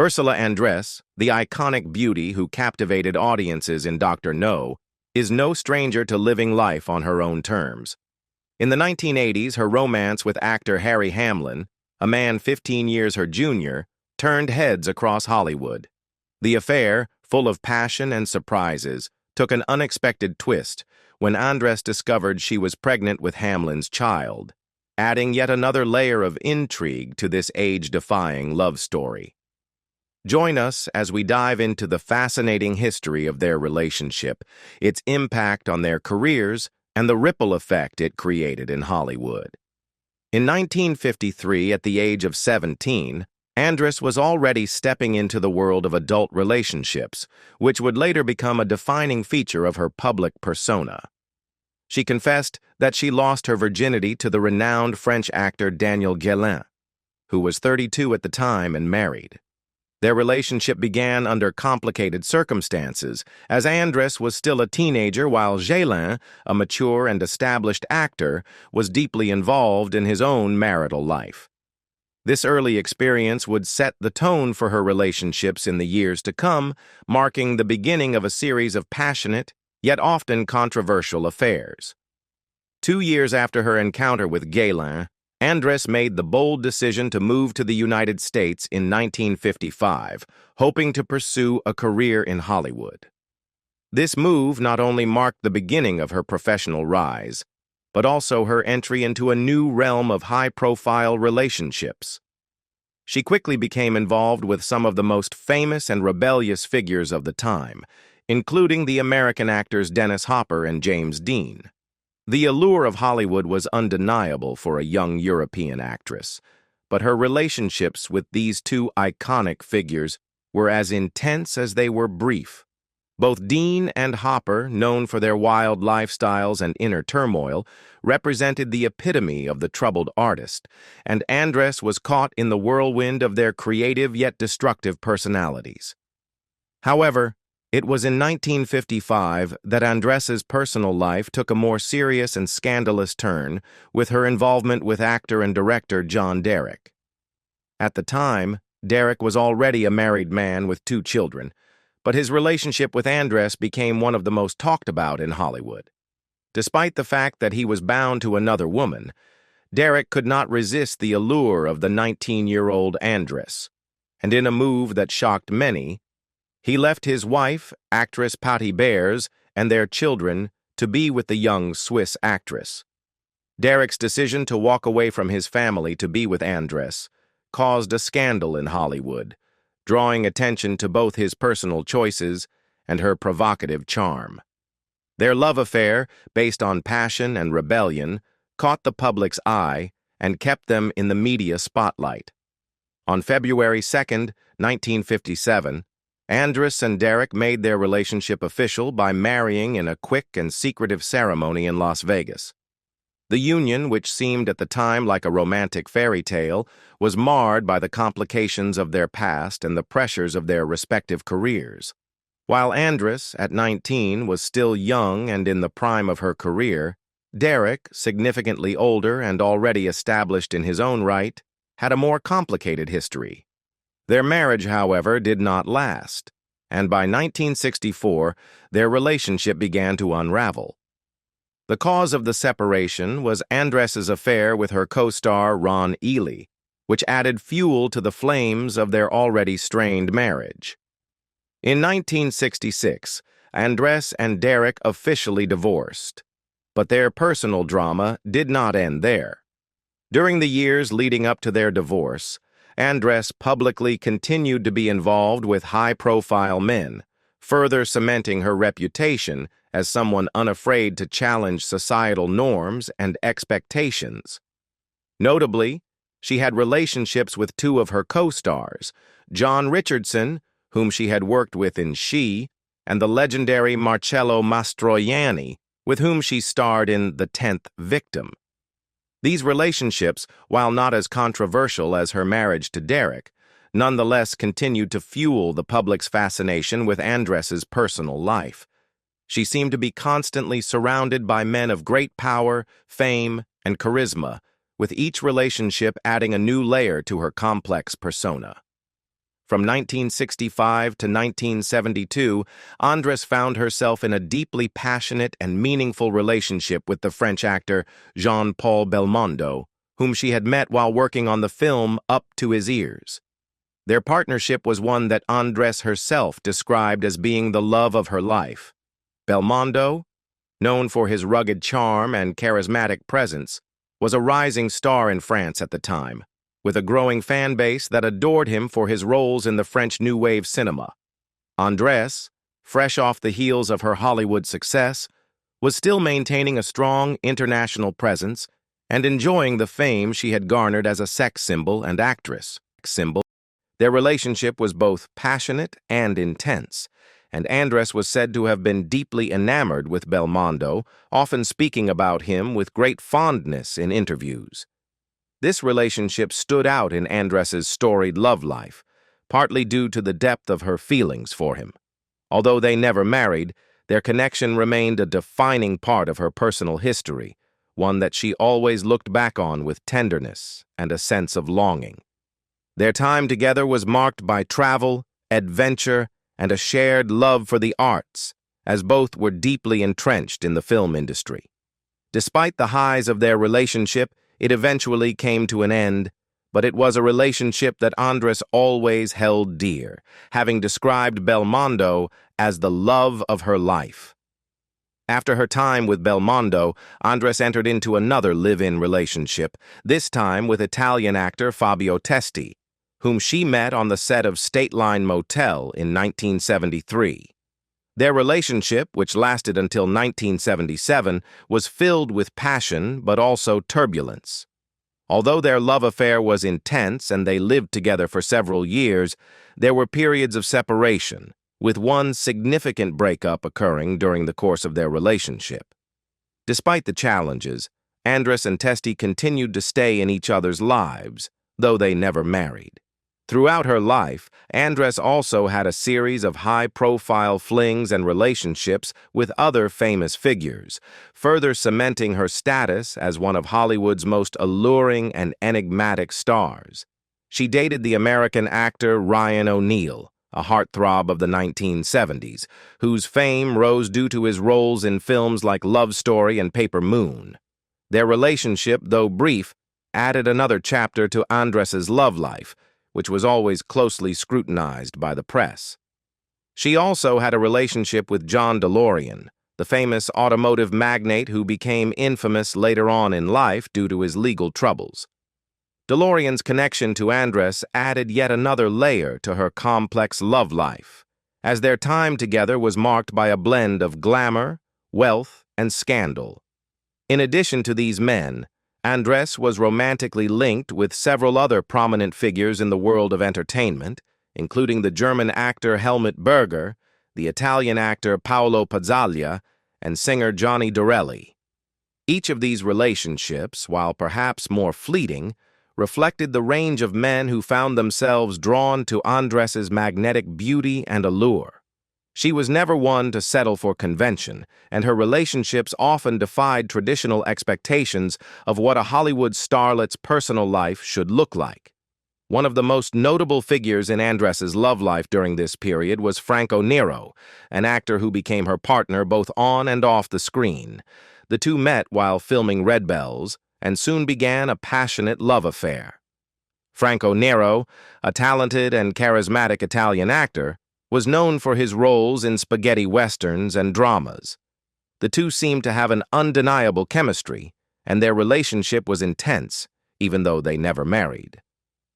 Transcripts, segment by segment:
Ursula Andress, the iconic beauty who captivated audiences in Dr. No, is no stranger to living life on her own terms. In the 1980s, her romance with actor Harry Hamlin, a man 15 years her junior, turned heads across Hollywood. The affair, full of passion and surprises, took an unexpected twist when Andress discovered she was pregnant with Hamlin's child, adding yet another layer of intrigue to this age-defying love story. Join us as we dive into the fascinating history of their relationship, its impact on their careers, and the ripple effect it created in Hollywood. In 1953, at the age of 17, Andress was already stepping into the world of adult relationships, which would later become a defining feature of her public persona. She confessed that she lost her virginity to the renowned French actor Daniel Guérin, who was 32 at the time and married. Their relationship began under complicated circumstances, as Andress was still a teenager while Guérin, a mature and established actor, was deeply involved in his own marital life. This early experience would set the tone for her relationships in the years to come, marking the beginning of a series of passionate, yet often controversial affairs. 2 years after her encounter with Guérin, Andress made the bold decision to move to the United States in 1955, hoping to pursue a career in Hollywood. This move not only marked the beginning of her professional rise, but also her entry into a new realm of high-profile relationships. She quickly became involved with some of the most famous and rebellious figures of the time, including the American actors Dennis Hopper and James Dean. The allure of Hollywood was undeniable for a young European actress, but her relationships with these two iconic figures were as intense as they were brief. Both Dean and Hopper, known for their wild lifestyles and inner turmoil, represented the epitome of the troubled artist, and Andress was caught in the whirlwind of their creative yet destructive personalities. However, it was in 1955 that Andress's personal life took a more serious and scandalous turn with her involvement with actor and director John Derek. At the time, Derek was already a married man with 2 children, but his relationship with Andress became one of the most talked about in Hollywood. Despite the fact that he was bound to another woman, Derek could not resist the allure of the 19-year-old Andress, and in a move that shocked many, he left his wife, actress Patty Bears, and their children to be with the young Swiss actress. Derek's decision to walk away from his family to be with Andress caused a scandal in Hollywood, drawing attention to both his personal choices and her provocative charm. Their love affair, based on passion and rebellion, caught the public's eye and kept them in the media spotlight. On February 2, 1957, Andress and Derek made their relationship official by marrying in a quick and secretive ceremony in Las Vegas. The union, which seemed at the time like a romantic fairy tale, was marred by the complications of their past and the pressures of their respective careers. While Andress, at 19, was still young and in the prime of her career, Derek, significantly older and already established in his own right, had a more complicated history. Their marriage, however, did not last, and by 1964, their relationship began to unravel. The cause of the separation was Andress's affair with her co-star Ron Ely, which added fuel to the flames of their already strained marriage. In 1966, Andress and Derek officially divorced, but their personal drama did not end there. During the years leading up to their divorce, Andress publicly continued to be involved with high-profile men, further cementing her reputation as someone unafraid to challenge societal norms and expectations. Notably, she had relationships with 2 of her co-stars, John Richardson, whom she had worked with in She, and the legendary Marcello Mastroianni, with whom she starred in The 10th Victim. These relationships, while not as controversial as her marriage to Derek, nonetheless continued to fuel the public's fascination with Andress's personal life. She seemed to be constantly surrounded by men of great power, fame, and charisma, with each relationship adding a new layer to her complex persona. From 1965 to 1972, Andress found herself in a deeply passionate and meaningful relationship with the French actor Jean-Paul Belmondo, whom she had met while working on the film Up to His Ears. Their partnership was one that Andress herself described as being the love of her life. Belmondo, known for his rugged charm and charismatic presence, was a rising star in France at the time, with a growing fan base that adored him for his roles in the French New Wave cinema. Andress, fresh off the heels of her Hollywood success, was still maintaining a strong international presence and enjoying the fame she had garnered as a sex symbol and actress. Their relationship was both passionate and intense, and Andress was said to have been deeply enamored with Belmondo, often speaking about him with great fondness in interviews. This relationship stood out in Andress's storied love life, partly due to the depth of her feelings for him. Although they never married, their connection remained a defining part of her personal history, one that she always looked back on with tenderness and a sense of longing. Their time together was marked by travel, adventure, and a shared love for the arts, as both were deeply entrenched in the film industry. Despite the highs of their relationship, it eventually came to an end, but it was a relationship that Andress always held dear, having described Belmondo as the love of her life. After her time with Belmondo, Andress entered into another live-in relationship, this time with Italian actor Fabio Testi, whom she met on the set of State Line Motel in 1973. Their relationship, which lasted until 1977, was filled with passion but also turbulence. Although their love affair was intense and they lived together for several years, there were periods of separation, with one significant breakup occurring during the course of their relationship. Despite the challenges, Andress and Testi continued to stay in each other's lives, though they never married. Throughout her life, Andress also had a series of high-profile flings and relationships with other famous figures, further cementing her status as one of Hollywood's most alluring and enigmatic stars. She dated the American actor Ryan O'Neal, a heartthrob of the 1970s, whose fame rose due to his roles in films like Love Story and Paper Moon. Their relationship, though brief, added another chapter to Andress's love life, which was always closely scrutinized by the press. She also had a relationship with John DeLorean, the famous automotive magnate who became infamous later on in life due to his legal troubles. DeLorean's connection to Andress added yet another layer to her complex love life, as their time together was marked by a blend of glamour, wealth, and scandal. In addition to these men, Andress was romantically linked with several other prominent figures in the world of entertainment, including the German actor Helmut Berger, the Italian actor Paolo Pizzaglia, and singer Johnny Dorelli. Each of these relationships, while perhaps more fleeting, reflected the range of men who found themselves drawn to Andress's magnetic beauty and allure. She was never one to settle for convention, and her relationships often defied traditional expectations of what a Hollywood starlet's personal life should look like. One of the most notable figures in Andress's love life during this period was Franco Nero, an actor who became her partner both on and off the screen. The two met while filming Red Bells, and soon began a passionate love affair. Franco Nero, a talented and charismatic Italian actor, was known for his roles in spaghetti westerns and dramas. The two seemed to have an undeniable chemistry, and their relationship was intense, even though they never married.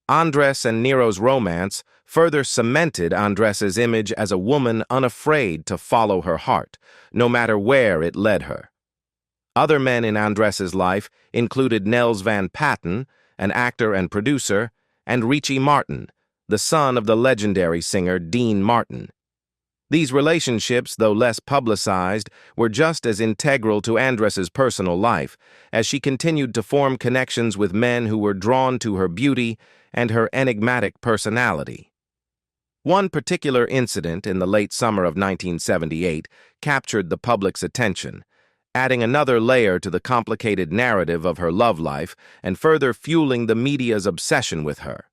Andress and Nero's romance further cemented Andress's image as a woman unafraid to follow her heart, no matter where it led her. Other men in Andress's life included Nels Van Patten, an actor and producer, and Richie Martin, the son of the legendary singer Dean Martin. These relationships, though less publicized, were just as integral to Andress's personal life, as she continued to form connections with men who were drawn to her beauty and her enigmatic personality. One particular incident in the late summer of 1978 captured the public's attention, adding another layer to the complicated narrative of her love life and further fueling the media's obsession with her.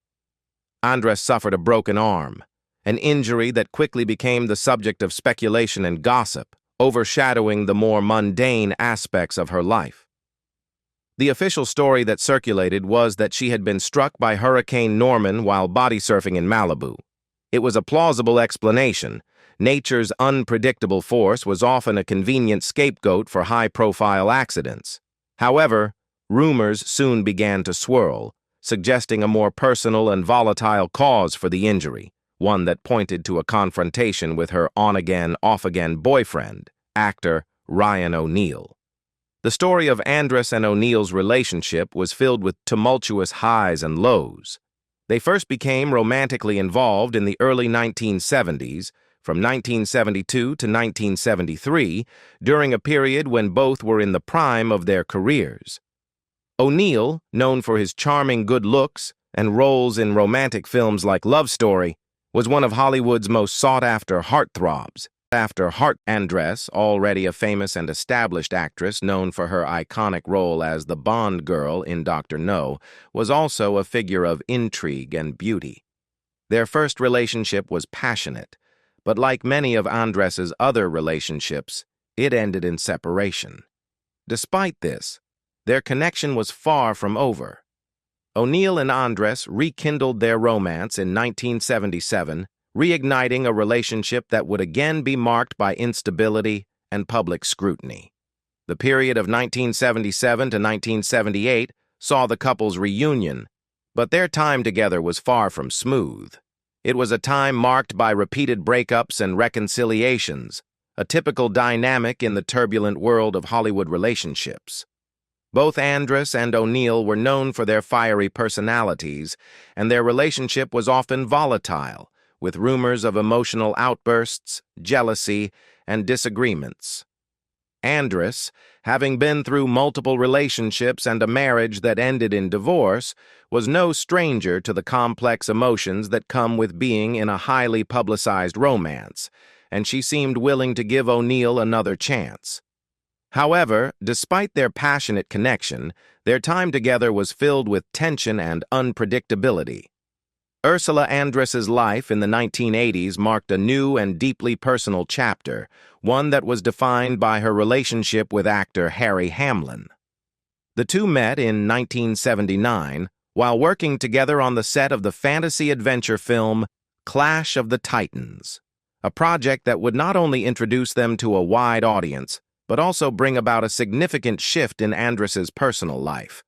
Andress suffered a broken arm, an injury that quickly became the subject of speculation and gossip, overshadowing the more mundane aspects of her life. The official story that circulated was that she had been struck by Hurricane Norman while body surfing in Malibu. It was a plausible explanation. Nature's unpredictable force was often a convenient scapegoat for high-profile accidents. However, rumors soon began to swirl, suggesting a more personal and volatile cause for the injury, one that pointed to a confrontation with her on-again, off-again boyfriend, actor Ryan O'Neal. The story of Andress and O'Neal's relationship was filled with tumultuous highs and lows. They first became romantically involved in the early 1970s, from 1972 to 1973, during a period when both were in the prime of their careers. O'Neal, known for his charming good looks and roles in romantic films like Love Story, was one of Hollywood's most sought-after heartthrobs. Andress, already a famous and established actress known for her iconic role as the Bond girl in Dr. No, was also a figure of intrigue and beauty. Their first relationship was passionate, but like many of Andress's other relationships, it ended in separation. Despite this, their connection was far from over. O'Neal and Andress rekindled their romance in 1977, reigniting a relationship that would again be marked by instability and public scrutiny. The period of 1977 to 1978 saw the couple's reunion, but their time together was far from smooth. It was a time marked by repeated breakups and reconciliations, a typical dynamic in the turbulent world of Hollywood relationships. Both Andress and O'Neal were known for their fiery personalities, and their relationship was often volatile, with rumors of emotional outbursts, jealousy, and disagreements. Andress, having been through multiple relationships and a marriage that ended in divorce, was no stranger to the complex emotions that come with being in a highly publicized romance, and she seemed willing to give O'Neal another chance. However, despite their passionate connection, their time together was filled with tension and unpredictability. Ursula Andress's life in the 1980s marked a new and deeply personal chapter, one that was defined by her relationship with actor Harry Hamlin. The two met in 1979 while working together on the set of the fantasy adventure film Clash of the Titans, a project that would not only introduce them to a wide audience, but also bring about a significant shift in Andress's personal life.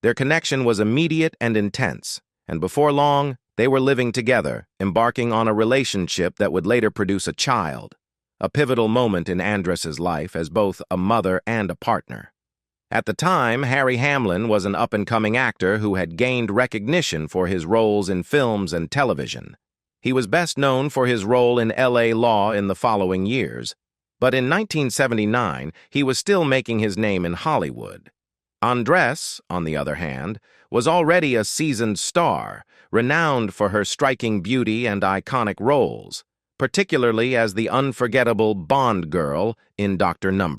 Their connection was immediate and intense, and before long, they were living together, embarking on a relationship that would later produce a child, a pivotal moment in Andress's life as both a mother and a partner. At the time, Harry Hamlin was an up-and-coming actor who had gained recognition for his roles in films and television. He was best known for his role in L.A. Law in the following years, but in 1979, he was still making his name in Hollywood. Andress, on the other hand, was already a seasoned star, renowned for her striking beauty and iconic roles, particularly as the unforgettable Bond girl in Dr. No.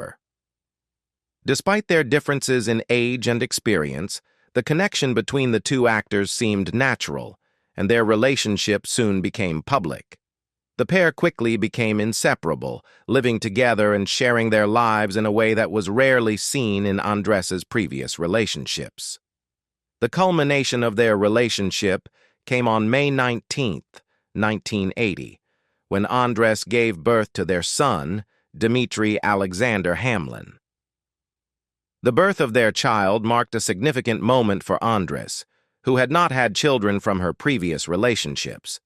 Despite their differences in age and experience, the connection between the two actors seemed natural, and their relationship soon became public. The pair quickly became inseparable, living together and sharing their lives in a way that was rarely seen in Andress's previous relationships. The culmination of their relationship came on May 19, 1980, when Andress gave birth to their son, Dmitry Alexander Hamlin. The birth of their child marked a significant moment for Andress, who had not had children from her previous relationships.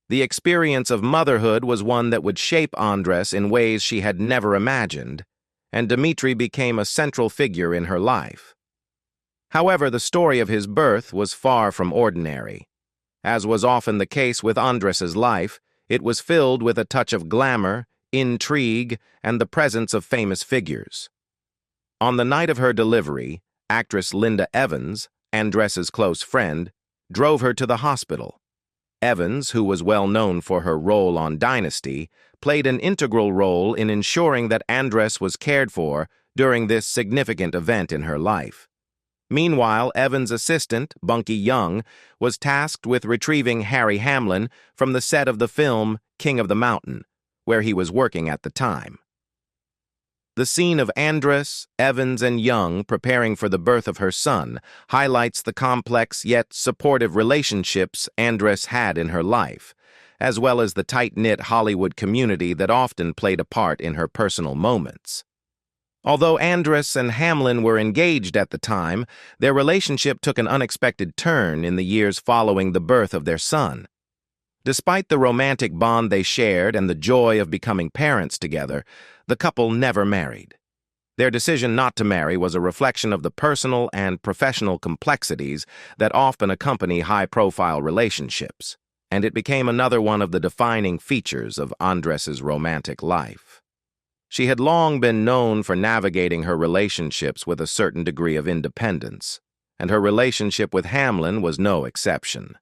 The experience of motherhood was one that would shape Andress in ways she had never imagined, and Dmitry became a central figure in her life. However, the story of his birth was far from ordinary. As was often the case with Andress's life, it was filled with a touch of glamour, intrigue, and the presence of famous figures. On the night of her delivery, actress Linda Evans, Andress's close friend, drove her to the hospital. Evans, who was well known for her role on Dynasty, played an integral role in ensuring that Andress was cared for during this significant event in her life. Meanwhile, Evans' assistant, Bunky Young, was tasked with retrieving Harry Hamlin from the set of the film King of the Mountain, where he was working at the time. The scene of Andress, Evans, and Young preparing for the birth of her son highlights the complex yet supportive relationships Andress had in her life, as well as the tight-knit Hollywood community that often played a part in her personal moments. Although Andress and Hamlin were engaged at the time, their relationship took an unexpected turn in the years following the birth of their son. Despite the romantic bond they shared and the joy of becoming parents together, the couple never married. Their decision not to marry was a reflection of the personal and professional complexities that often accompany high-profile relationships, and it became another one of the defining features of Andress's romantic life. She had long been known for navigating her relationships with a certain degree of independence, and her relationship with Hamlin was no exception.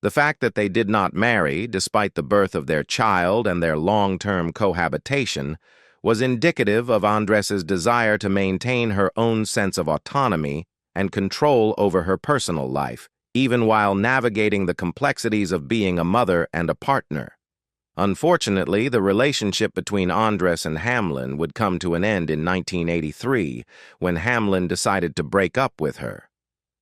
The fact that they did not marry, despite the birth of their child and their long-term cohabitation, was indicative of Andress's desire to maintain her own sense of autonomy and control over her personal life, even while navigating the complexities of being a mother and a partner. Unfortunately, the relationship between Andress and Hamlin would come to an end in 1983 when Hamlin decided to break up with her.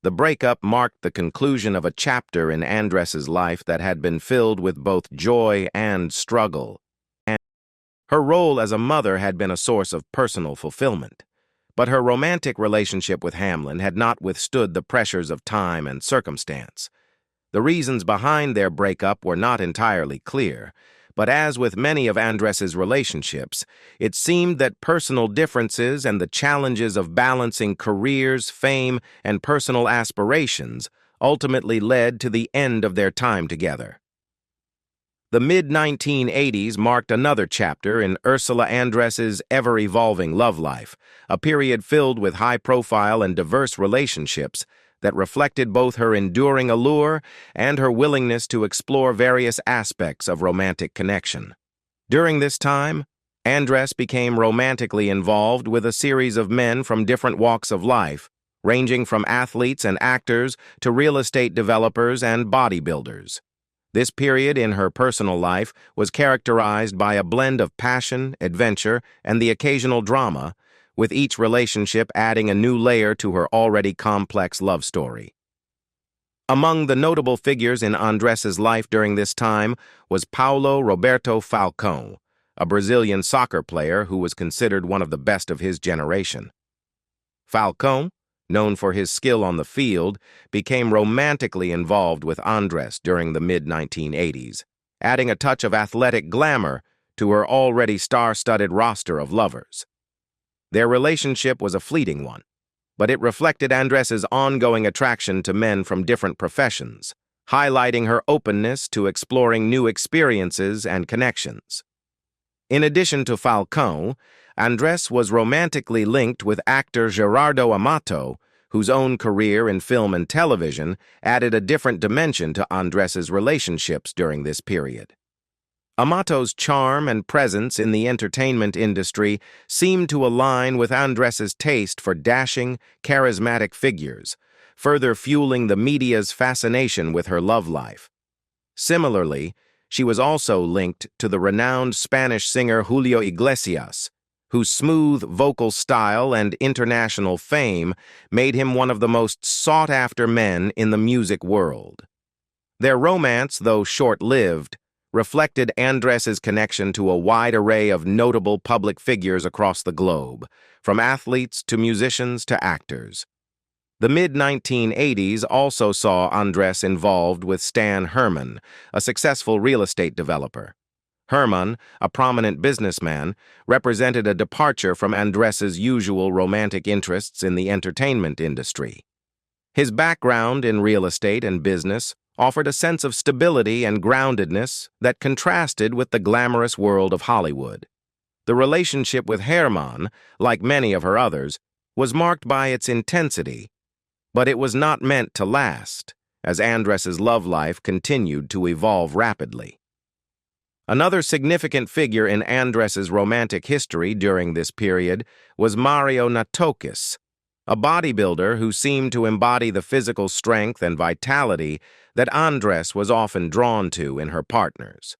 The breakup marked the conclusion of a chapter in Andress's life that had been filled with both joy and struggle. Her role as a mother had been a source of personal fulfillment, but her romantic relationship with Hamlin had not withstood the pressures of time and circumstance. The reasons behind their breakup were not entirely clear, but as with many of Andress's relationships, it seemed that personal differences and the challenges of balancing careers, fame, and personal aspirations ultimately led to the end of their time together. The mid-1980s marked another chapter in Ursula Andress's ever-evolving love life, a period filled with high-profile and diverse relationships that reflected both her enduring allure and her willingness to explore various aspects of romantic connection. During this time, Andress became romantically involved with a series of men from different walks of life, ranging from athletes and actors to real estate developers and bodybuilders. This period in her personal life was characterized by a blend of passion, adventure, and the occasional drama, with each relationship adding a new layer to her already complex love story. Among the notable figures in Andress's life during this time was Paulo Roberto Falcão, a Brazilian soccer player who was considered one of the best of his generation. Falcão, known for his skill on the field, became romantically involved with Andress during the mid-1980s, adding a touch of athletic glamour to her already star-studded roster of lovers. Their relationship was a fleeting one, but it reflected Andress's ongoing attraction to men from different professions, highlighting her openness to exploring new experiences and connections. In addition to Falcão, Andress was romantically linked with actor Gerardo Amato, whose own career in film and television added a different dimension to Andress's relationships during this period. Amato's charm and presence in the entertainment industry seemed to align with Andress's taste for dashing, charismatic figures, further fueling the media's fascination with her love life. Similarly, she was also linked to the renowned Spanish singer Julio Iglesias, whose smooth vocal style and international fame made him one of the most sought-after men in the music world. Their romance, though short-lived, reflected Andress's connection to a wide array of notable public figures across the globe, from athletes to musicians to actors. The mid-1980s also saw Andress involved with Stan Herman, a successful real estate developer. Herman, a prominent businessman, represented a departure from Andress's usual romantic interests in the entertainment industry. His background in real estate and business offered a sense of stability and groundedness that contrasted with the glamorous world of Hollywood. The relationship with Herman, like many of her others, was marked by its intensity, but it was not meant to last, as Andress's love life continued to evolve rapidly. Another significant figure in Andress's romantic history during this period was Mario Natokis, a bodybuilder who seemed to embody the physical strength and vitality that Andress was often drawn to in her partners.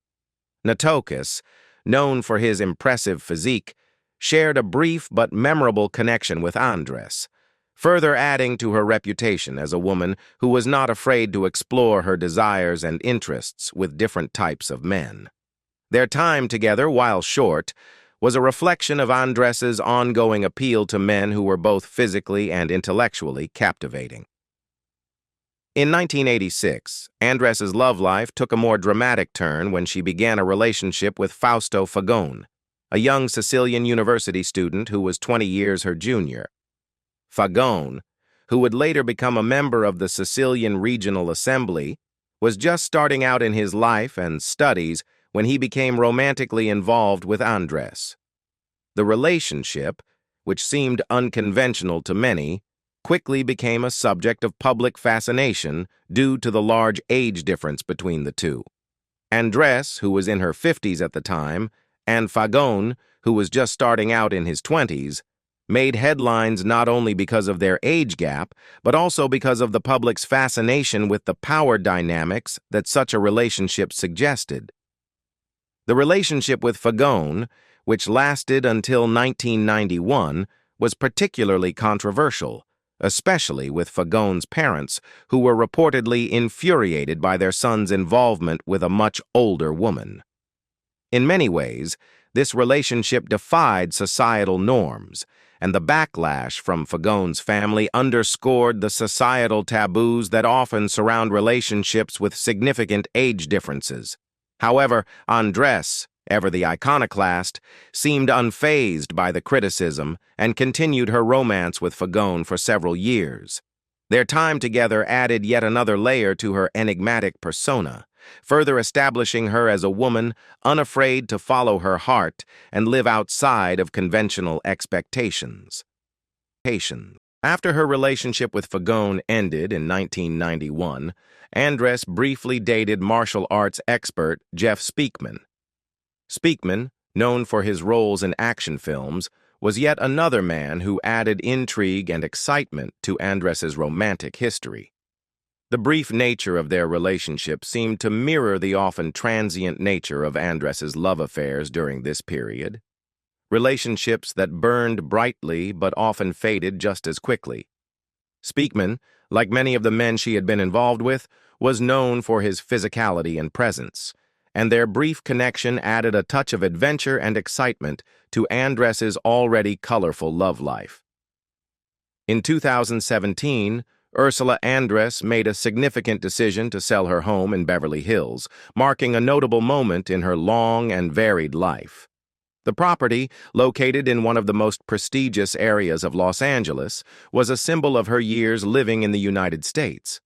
Natokis, known for his impressive physique, shared a brief but memorable connection with Andress, further adding to her reputation as a woman who was not afraid to explore her desires and interests with different types of men. Their time together, while short, was a reflection of Andress's ongoing appeal to men who were both physically and intellectually captivating. In 1986, Andress's love life took a more dramatic turn when she began a relationship with Fausto Fagone, a young Sicilian university student who was 20 years her junior. Fagone, who would later become a member of the Sicilian Regional Assembly, was just starting out in his life and studies when he became romantically involved with Andress. The relationship, which seemed unconventional to many, quickly became a subject of public fascination due to the large age difference between the two. Andress, who was in her 50s at the time, and Fagone, who was just starting out in his 20s, made headlines not only because of their age gap, but also because of the public's fascination with the power dynamics that such a relationship suggested. The relationship with Fagone, which lasted until 1991, was particularly controversial, especially with Fagone's parents, who were reportedly infuriated by their son's involvement with a much older woman. In many ways, this relationship defied societal norms, and the backlash from Fagone's family underscored the societal taboos that often surround relationships with significant age differences. However, Andress, ever the iconoclast, seemed unfazed by the criticism and continued her romance with Fagone for several years. Their time together added yet another layer to her enigmatic persona, further establishing her as a woman unafraid to follow her heart and live outside of conventional expectations. After her relationship with Fagone ended in 1991, Andress briefly dated martial arts expert Jeff Speakman. Speakman, known for his roles in action films, was yet another man who added intrigue and excitement to Andress's romantic history. The brief nature of their relationship seemed to mirror the often transient nature of Andress's love affairs during this period. Relationships that burned brightly but often faded just as quickly. Speakman, like many of the men she had been involved with, was known for his physicality and presence, and their brief connection added a touch of adventure and excitement to Andress's already colorful love life. In 2017, Ursula Andress made a significant decision to sell her home in Beverly Hills, marking a notable moment in her long and varied life. The property, located in one of the most prestigious areas of Los Angeles, was a symbol of her years living in the United States.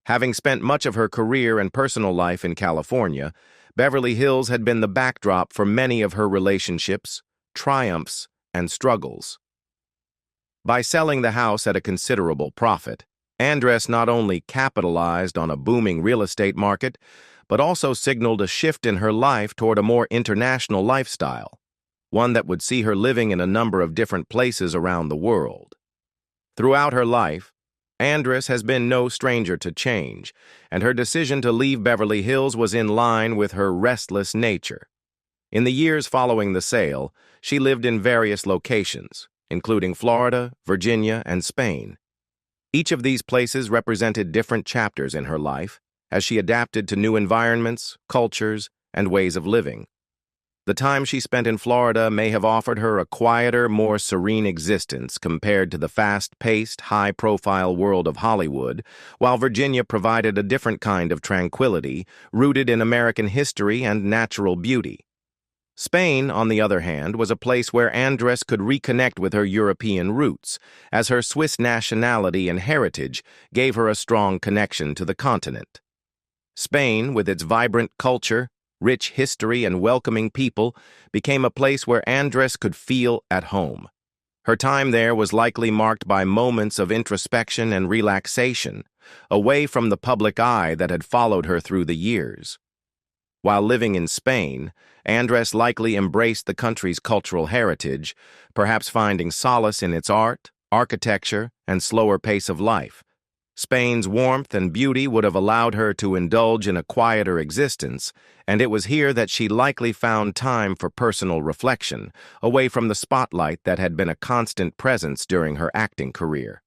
Having spent much of her career and personal life in California, Beverly Hills had been the backdrop for many of her relationships, triumphs, and struggles. By selling the house at a considerable profit, Andress not only capitalized on a booming real estate market, but also signaled a shift in her life toward a more international lifestyle, one that would see her living in a number of different places around the world. Throughout her life, Andress has been no stranger to change, and her decision to leave Beverly Hills was in line with her restless nature. In the years following the sale, she lived in various locations, including Florida, Virginia, and Spain. Each of these places represented different chapters in her life, as she adapted to new environments, cultures, and ways of living. The time she spent in Florida may have offered her a quieter, more serene existence compared to the fast-paced, high-profile world of Hollywood, while Virginia provided a different kind of tranquility, rooted in American history and natural beauty. Spain, on the other hand, was a place where Andress could reconnect with her European roots, as her Swiss nationality and heritage gave her a strong connection to the continent. Spain, with its vibrant culture, rich history, and welcoming people, became a place where Andress could feel at home. Her time there was likely marked by moments of introspection and relaxation, away from the public eye that had followed her through the years. While living in Spain, Andress likely embraced the country's cultural heritage, perhaps finding solace in its art, architecture, and slower pace of life. Spain's warmth and beauty would have allowed her to indulge in a quieter existence, and it was here that she likely found time for personal reflection, away from the spotlight that had been a constant presence during her acting career.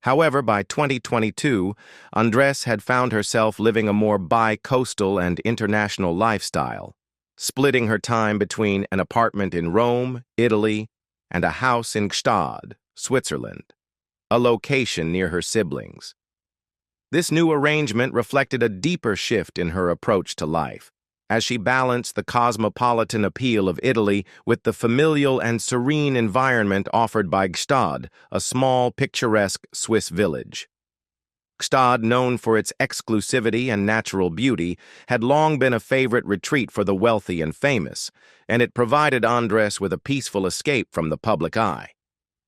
However, by 2022, Andress had found herself living a more bi-coastal and international lifestyle, splitting her time between an apartment in Rome, Italy, and a house in Gstaad, Switzerland, a location near her siblings. This new arrangement reflected a deeper shift in her approach to life, as she balanced the cosmopolitan appeal of Italy with the familial and serene environment offered by Gstaad, a small, picturesque Swiss village. Gstaad, known for its exclusivity and natural beauty, had long been a favorite retreat for the wealthy and famous, and it provided Andress with a peaceful escape from the public eye.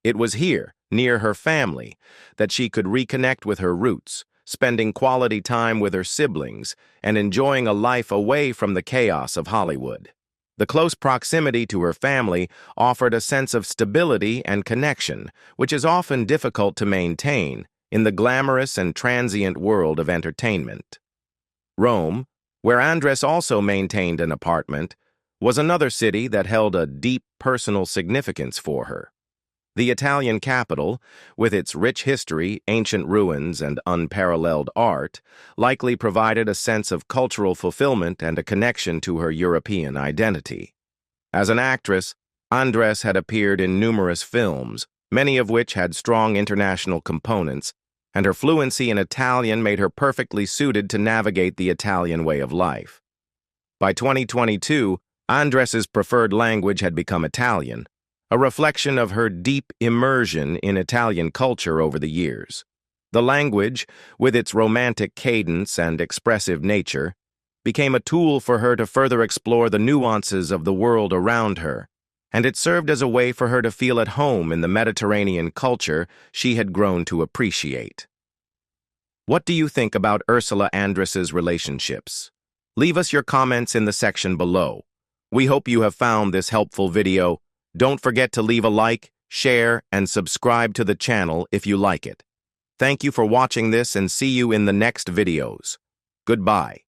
It was here, near her family, that she could reconnect with her roots, spending quality time with her siblings and enjoying a life away from the chaos of Hollywood. The close proximity to her family offered a sense of stability and connection, which is often difficult to maintain in the glamorous and transient world of entertainment. Rome, where Andress also maintained an apartment, was another city that held a deep personal significance for her. The Italian capital, with its rich history, ancient ruins, and unparalleled art, likely provided a sense of cultural fulfillment and a connection to her European identity. As an actress, Andress had appeared in numerous films, many of which had strong international components, and her fluency in Italian made her perfectly suited to navigate the Italian way of life. By 2022, Andress's preferred language had become Italian, a reflection of her deep immersion in Italian culture over the years. The language, with its romantic cadence and expressive nature, became a tool for her to further explore the nuances of the world around her, and it served as a way for her to feel at home in the Mediterranean culture she had grown to appreciate. What do you think about Ursula Andress's relationships? Leave us your comments in the section below. We hope you have found this helpful video. Don't forget to leave a like, share, and subscribe to the channel if you like it. Thank you for watching this and see you in the next videos. Goodbye.